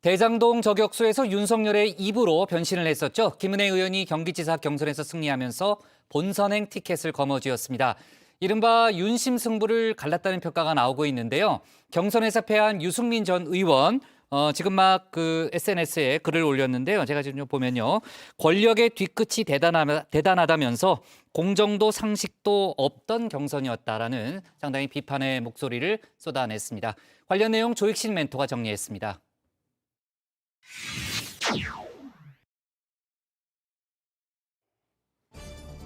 대장동 저격수에서 윤석열의 입으로 변신을 했었죠. 김은혜 의원이 경기지사 경선에서 승리하면서 본선행 티켓을 거머쥐었습니다. 이른바 윤심 승부를 갈랐다는 평가가 나오고 있는데요. 경선에서 패한 유승민 전 의원, 지금 막 SNS에 글을 올렸는데요. 제가 지금 보면요. 권력의 뒤끝이 대단하다면서 공정도 상식도 없던 경선이었다라는 상당히 비판의 목소리를 쏟아냈습니다. 관련 내용 조익신 멘토가 정리했습니다.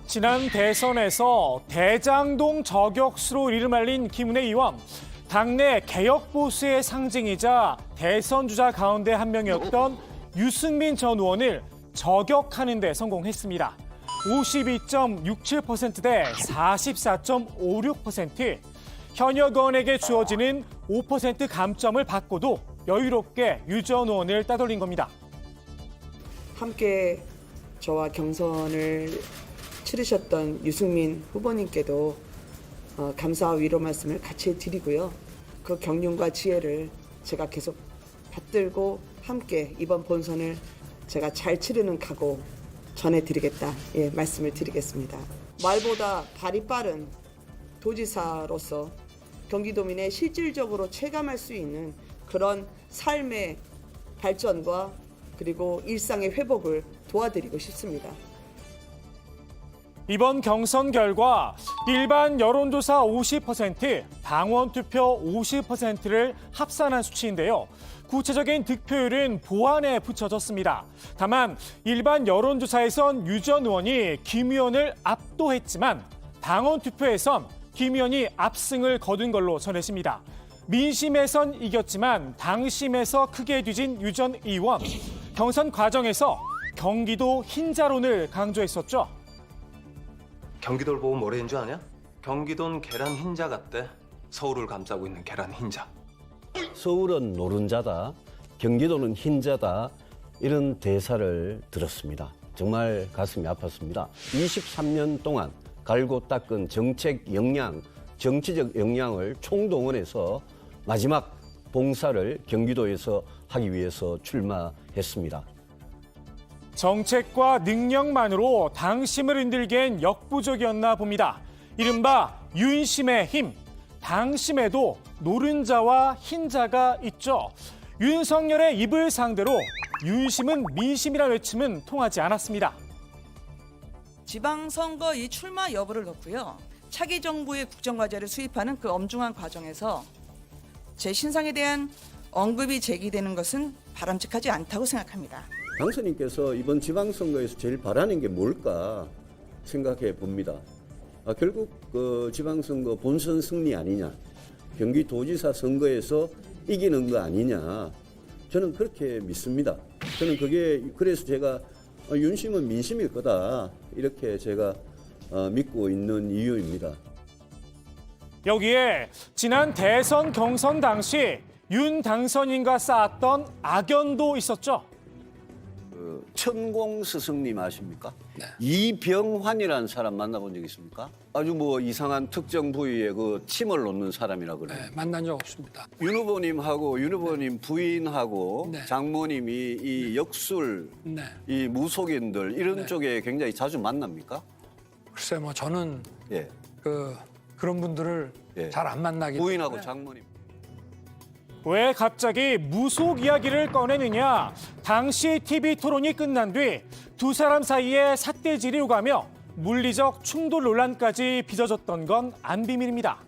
지난 대선에서 대장동 저격수로 이름 알린 김은혜 의원. 당내 개혁 보수의 상징이자 대선 주자 가운데 한 명이었던 유승민 전 의원을 저격하는 데 성공했습니다. 52.67% 대 44.56%. 현역 의원에게 주어지는 5% 감점을 받고도 여유롭게 유 전 의원을 따돌린 겁니다. 함께 저와 경선을 치르셨던 유승민 후보님께도 감사와 위로 말씀을 같이 드리고요. 그 경륜과 지혜를 제가 계속 받들고 함께 이번 본선을 제가 잘 치르는 각오 전해드리겠다. 말씀을 드리겠습니다. 말보다 발이 빠른 도지사로서 경기도민의 실질적으로 체감할 수 있는 그런 삶의 발전과 그리고 일상의 회복을 도와드리고 싶습니다. 이번 경선 결과 일반 여론조사 50%, 당원투표 50%를 합산한 수치인데요. 구체적인 득표율은 보완에 붙여졌습니다. 다만 일반 여론조사에선 유 전 의원이 김 의원을 압도했지만 당원투표에선 김 의원이 압승을 거둔 걸로 전해집니다. 민심에선 이겼지만 당심에서 크게 뒤진 유 전 의원. 경선 과정에서 경기도 흰자론을 강조했었죠. 경기도를 보고 뭐라 했는 줄 아냐? 경기도는 계란 흰자 같대. 서울을 감싸고 있는 계란 흰자. 서울은 노른자다, 경기도는 흰자다, 이런 대사를 들었습니다. 정말 가슴이 아팠습니다. 23년 동안 갈고 닦은 정책 역량, 정치적 역량을 총동원해서 마지막 봉사를 경기도에서 하기 위해서 출마했습니다. 정책과 능력만으로 당심을 흔들기엔 역부족이었나 봅니다. 이른바 윤심의 힘. 당심에도 노른자와 흰자가 있죠. 윤석열의 입을 상대로 윤심은 민심이라 외침은 통하지 않았습니다. 지방선거 이 출마 여부를 놓고요. 차기 정부의 국정과제를 수립하는 그 엄중한 과정에서 제 신상에 대한 언급이 제기되는 것은 바람직하지 않다고 생각합니다. 당선인께서 이번 지방선거에서 제일 바라는 게 뭘까 생각해 봅니다. 결국 그 지방선거 본선 승리 아니냐, 경기도지사 선거에서 이기는 거 아니냐, 저는 그렇게 믿습니다. 저는 그래서 제가 윤심은 민심일 거다, 이렇게 제가 믿고 있는 이유입니다. 여기에 지난 대선 경선 당시 윤 당선인과 쌓았던 악연도 있었죠. 천공 스승님 아십니까? 네. 이병환이라는 사람 만나본 적 있습니까? 아주 이상한 특정 부위에 침을 놓는 사람이라 그래요. 네, 만난 적 없습니다. 윤 후보님하고 윤 후보님 부인하고 네. 장모님이 이 역술, 네. 이 무속인들 이런 네. 쪽에 굉장히 자주 만납니까? 글쎄 저는 예. 그런 분들을 예. 잘 안 만나기 부인하고 때문에 장모님. 왜 갑자기 무속 이야기를 꺼내느냐? 당시 TV 토론이 끝난 뒤 두 사람 사이에 삿대질이 오가며 물리적 충돌 논란까지 빚어졌던 건 안 비밀입니다.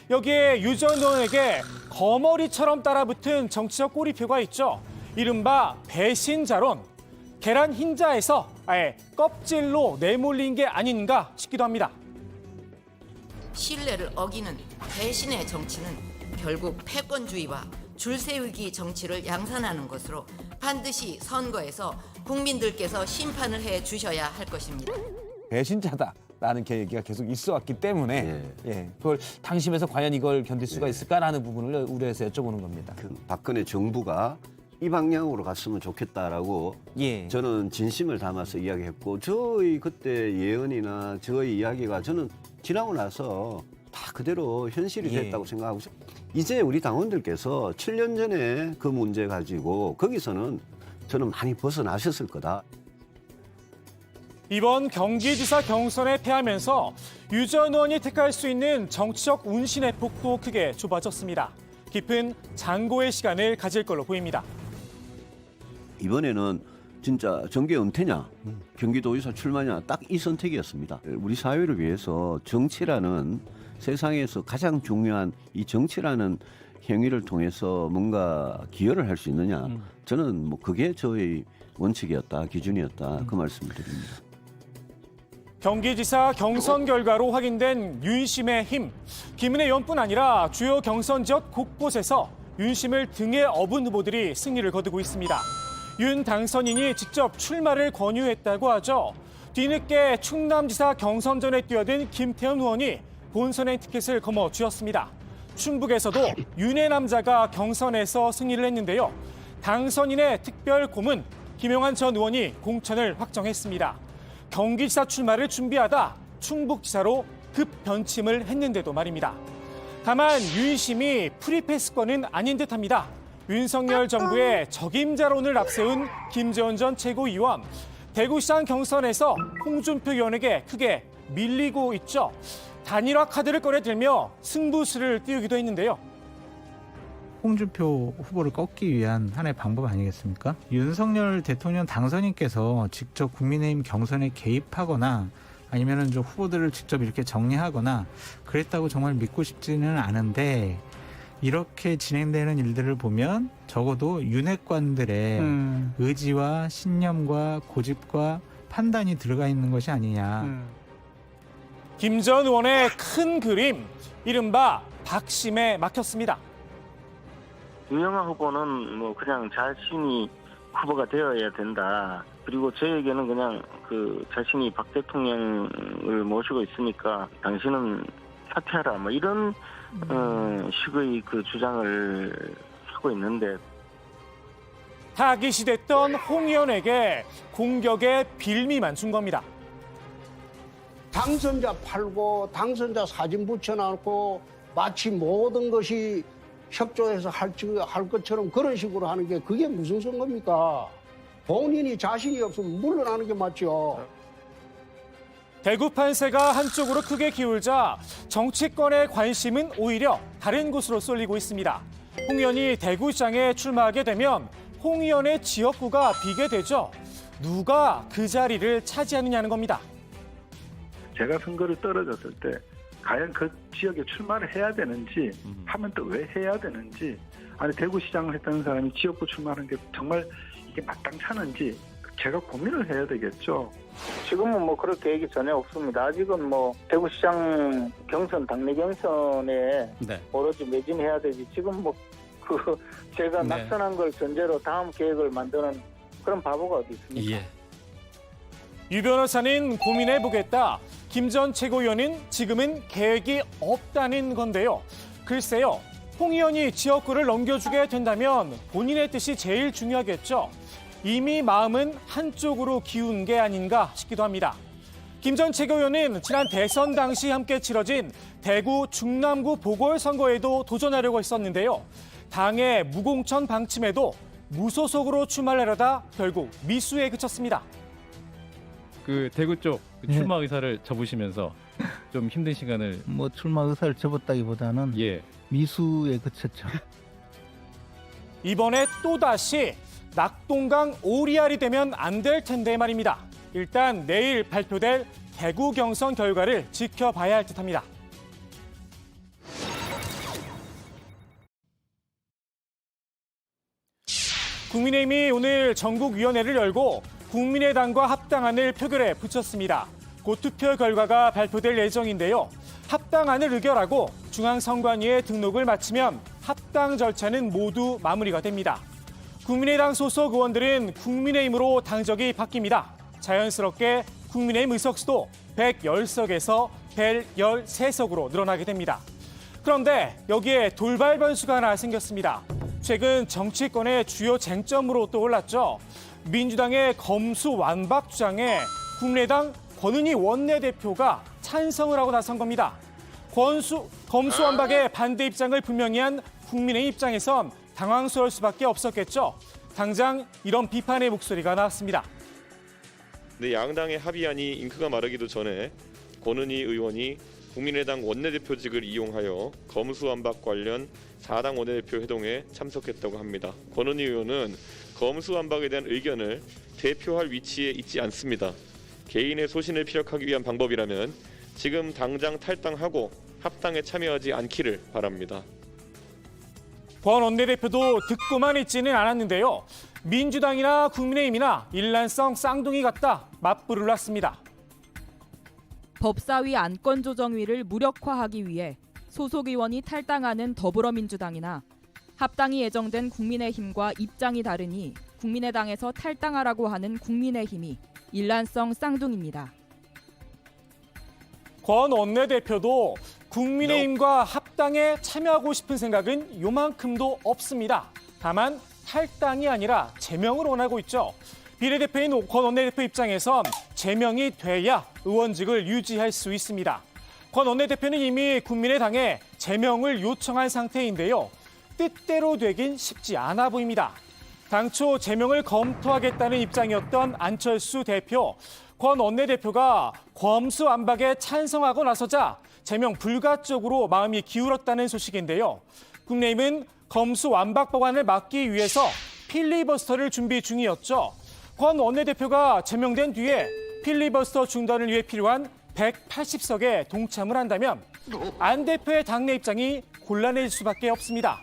여기에 유 전 의원에게 거머리처럼 따라붙은 정치적 꼬리표가 있죠. 이른바 배신자론. 계란 흰자에서 아예 껍질로 내몰린 게 아닌가 싶기도 합니다. 신뢰를 어기는 배신의 정치는 결국 패권주의와 줄세우기 정치를 양산하는 것으로 반드시 선거에서 국민들께서 심판을 해 주셔야 할 것입니다. 배신자다라는 얘기가 계속 있어왔기 때문에 그걸 당심에서 과연 이걸 견딜 수가 있을까라는 부분을 우려해서 여쭤보는 겁니다. 박근혜 정부가 이 방향으로 갔으면 좋겠다라고 저는 진심을 담아서 이야기했고, 저희 그때 예언이나 저희 이야기가 저는 지나고 나서 다 그대로 현실이 됐다고 생각하고 있어요. 이제 우리 당원들께서 7년 전에 그 문제 가지고 거기서는 저는 많이 벗어나셨을 거다. 이번 경기지사 경선에 패하면서 유 전 의원이 택할 수 있는 정치적 운신의 폭도 크게 좁아졌습니다. 깊은 장고의 시간을 가질 걸로 보입니다. 이번에는 진짜 정계 은퇴냐, 경기도지사 출마냐 딱 이 선택이었습니다. 우리 사회를 위해서 정치라는 세상에서 가장 중요한 이 정치라는 행위를 통해서 뭔가 기여를 할 수 있느냐. 저는 뭐 그게 저의 원칙이었다, 기준이었다 그 말씀을 드립니다. 경기지사 경선 결과로 확인된 윤심의 힘. 김은혜 의원뿐 아니라 주요 경선 지역 곳곳에서 윤심을 등에 업은 후보들이 승리를 거두고 있습니다. 윤 당선인이 직접 출마를 권유했다고 하죠. 뒤늦게 충남지사 경선전에 뛰어든 김태현 의원이 본선행 티켓을 거머쥐었습니다. 충북에서도 윤의 남자가 경선에서 승리를 했는데요. 당선인의 특별 고문 김용환 전 의원이 공천을 확정했습니다. 경기지사 출마를 준비하다 충북지사로 급 변침을 했는데도 말입니다. 다만 윤심이 프리패스권은 아닌 듯합니다. 윤석열 정부의 적임자론을 앞세운 김재원 전 최고위원. 대구시장 경선에서 홍준표 의원에게 크게 밀리고 있죠. 단일화 카드를 꺼내들며 승부수를 띄우기도 했는데요. 홍준표 후보를 꺾기 위한 하나의 방법 아니겠습니까? 윤석열 대통령 당선인께서 직접 국민의힘 경선에 개입하거나 아니면은 좀 후보들을 직접 이렇게 정리하거나 그랬다고 정말 믿고 싶지는 않은데 이렇게 진행되는 일들을 보면 적어도 윤핵관들의 의지와 신념과 고집과 판단이 들어가 있는 것이 아니냐. 김 전 의원의 큰 그림, 이른바 박심에 막혔습니다. 유영아 후보는 뭐 그냥 자신이 후보가 되어야 된다. 그리고 저에게는 그냥 그 자신이 박 대통령을 모시고 있으니까 당신은 사퇴하라. 뭐 이런 식의 그 주장을 하고 있는데 타깃이 됐던 홍 의원에게 공격의 빌미만 준 겁니다. 당선자 팔고 당선자 사진 붙여놓고 마치 모든 것이 협조해서 할 것처럼 그런 식으로 하는 게 그게 무슨 선거입니까? 본인이 자신이 없으면 물러나는 게 맞죠. 대구 판세가 한쪽으로 크게 기울자 정치권의 관심은 오히려 다른 곳으로 쏠리고 있습니다. 홍 의원이 대구시장에 출마하게 되면 홍 의원의 지역구가 비게 되죠. 누가 그 자리를 차지하느냐는 겁니다. 제가 선거를 떨어졌을 때 과연 그 지역에 출마를 해야 되는지 하면 또 왜 해야 되는지 아니 대구시장을 했다는 사람이 지역구 출마하는 게 정말 이게 마땅찮은지 제가 고민을 해야 되겠죠. 지금은 뭐 그럴 계획이 전혀 없습니다. 아직은 뭐 대구시장 경선 당내 경선에 오로지 매진해야 되지. 지금 뭐 그 제가 낙선한 걸 전제로 다음 계획을 만드는 그런 바보가 어디 있습니까? 유 변호사는 고민해보겠다. 김 전 최고위원은 지금은 계획이 없다는 건데요. 글쎄요, 홍 의원이 지역구를 넘겨주게 된다면 본인의 뜻이 제일 중요하겠죠. 이미 마음은 한쪽으로 기운 게 아닌가 싶기도 합니다. 김 전 최고위원은 지난 대선 당시 함께 치러진 대구 중남구 보궐선거에도 도전하려고 했었는데요. 당의 무공천 방침에도 무소속으로 출마를 하려다 결국 미수에 그쳤습니다. 그 대구 쪽 출마 의사를 접으시면서 좀 힘든 시간을 뭐 출마 의사를 접었다기보다는 미수에 그쳤죠. 이번에 또다시 낙동강 오리알이 되면 안 될 텐데 말입니다. 일단 내일 발표될 대구 경선 결과를 지켜봐야 할 듯합니다. 국민의힘이 오늘 전국위원회를 열고 국민의당과 합당안을 표결에 붙였습니다. 곧 투표 결과가 발표될 예정인데요. 합당안을 의결하고 중앙선관위에 등록을 마치면 합당 절차는 모두 마무리가 됩니다. 국민의당 소속 의원들은 국민의힘으로 당적이 바뀝니다. 자연스럽게 국민의힘 의석수도 110석에서 113석으로 늘어나게 됩니다. 그런데 여기에 돌발 변수가 하나 생겼습니다. 최근 정치권의 주요 쟁점으로 떠올랐죠. 민주당의 검수 완박 주장에 국민의당 권은희 원내대표가 찬성을 하고 나선 겁니다. 검수완박의 반대 입장을 분명히 한 국민의 입장에선 당황스러울 수밖에 없었겠죠. 당장 이런 비판의 목소리가 나왔습니다. 네, 양당의 합의안이 잉크가 마르기도 전에 권은희 의원이 국민의당 원내대표직을 이용하여 검수완박 관련 4당 원내대표 회동에 참석했다고 합니다. 권은희 의원은 검수완박에 대한 의견을 대표할 위치에 있지 않습니다. 개인의 소신을 피력하기 위한 방법이라면 지금 당장 탈당하고 합당에 참여하지 않기를 바랍니다. 권 원내대표도 듣고만 있지는 않았는데요. 민주당이나 국민의힘이나 일란성 쌍둥이 같다 맞불을 놨습니다. 법사위 안건조정위를 무력화하기 위해 소속 의원이 탈당하는 더불어민주당이나 합당이 예정된 국민의힘과 입장이 다르니 국민의당에서 탈당하라고 하는 국민의힘이 일란성 쌍둥이입니다. 권 원내대표도 국민의힘과 합당에 참여하고 싶은 생각은 요만큼도 없습니다. 다만 탈당이 아니라 제명을 원하고 있죠. 비례대표인 권 원내대표 입장에선 제명이 돼야 의원직을 유지할 수 있습니다. 권 원내대표는 이미 국민의당에 제명을 요청한 상태인데요. 뜻대로 되긴 쉽지 않아 보입니다. 당초 제명을 검토하겠다는 입장이었던 안철수 대표, 권 원내대표가 검수완박에 찬성하고 나서자 제명 불가 쪽으로 마음이 기울었다는 소식인데요. 국민의힘은 검수완박 법안을 막기 위해서 필리버스터를 준비 중이었죠. 권 원내대표가 제명된 뒤에 필리버스터 중단을 위해 필요한 180석에 동참을 한다면 안 대표의 당내 입장이 곤란해질 수밖에 없습니다.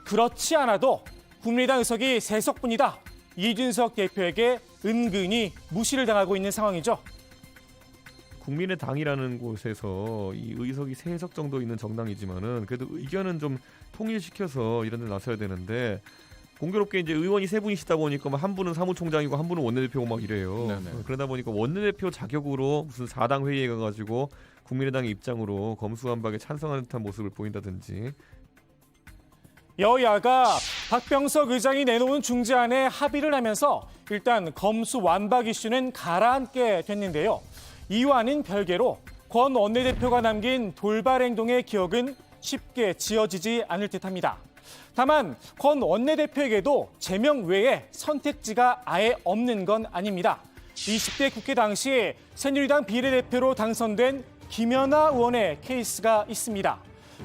그렇지 않아도 국민의당 의석이 3석뿐이다. 이준석 대표에게 은근히 무시를 당하고 있는 상황이죠. 국민의당이라는 곳에서 이 의석이 3석 정도 있는 정당이지만은 그래도 의견은 좀 통일시켜서 이런 데 나서야 되는데 공교롭게 이제 의원이 3분이시다 보니까 한 분은 사무총장이고 한 분은 원내대표고 막 이래요. 네네. 그러다 보니까 원내대표 자격으로 무슨 4당 회의에 가가지고 국민의당의 입장으로 검수완박에 찬성하는 듯한 모습을 보인다든지. 여야가 박병석 의장이 내놓은 중재안에 합의를 하면서 일단 검수완박 이슈는 가라앉게 됐는데요. 이와는 별개로 권 원내대표가 남긴 돌발 행동의 기억은 쉽게 지워지지 않을 듯합니다. 다만 권 원내대표에게도 제명 외에 선택지가 아예 없는 건 아닙니다. 20대 국회 당시 새누리당 비례대표로 당선된 김연아 의원의 케이스가 있습니다.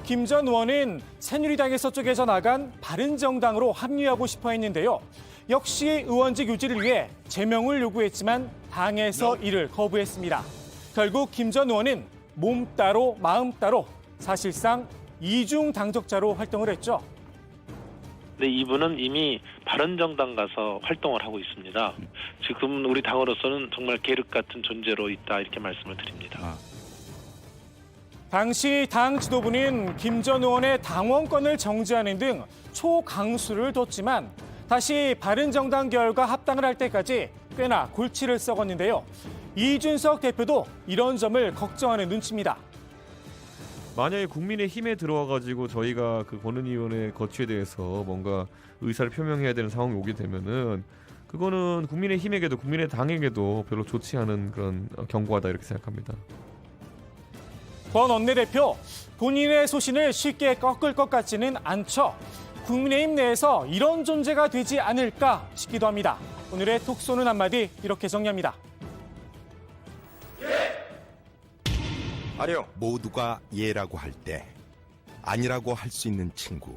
김 전 의원은 새누리당에서 쪼개져 나간 바른정당으로 합류하고 싶어 했는데요. 역시 의원직 유지를 위해 제명을 요구했지만 당에서 이를 거부했습니다. 결국 김 전 의원은 몸 따로 마음 따로 사실상 이중 당적자로 활동을 했죠. 네, 이분은 이미 바른정당 가서 활동을 하고 있습니다. 지금 우리 당으로서는 정말 계륵 같은 존재로 있다 이렇게 말씀을 드립니다. 당시 당 지도부는 김 전 의원의 당원권을 정지하는 등 초강수를 뒀지만 다시 바른정당 계열과 합당을 할 때까지 꽤나 골치를 썩었는데요. 이준석 대표도 이런 점을 걱정하는 눈치입니다. 만약에 국민의힘에 들어와가지고 저희가 그 권은희 의원의 거취에 대해서 뭔가 의사를 표명해야 되는 상황이 오게 되면은 그거는 국민의힘에게도 국민의당에게도 별로 좋지 않은 그런 경고하다 이렇게 생각합니다. 권 원내대표, 본인의 소신을 쉽게 꺾을 것 같지는 않죠. 국민의힘 내에서 이런 존재가 되지 않을까 싶기도 합니다. 오늘의 톡 쏘는 한마디 이렇게 정리합니다. 아니요. 모두가 예라고 할 때 아니라고 할 수 있는 친구.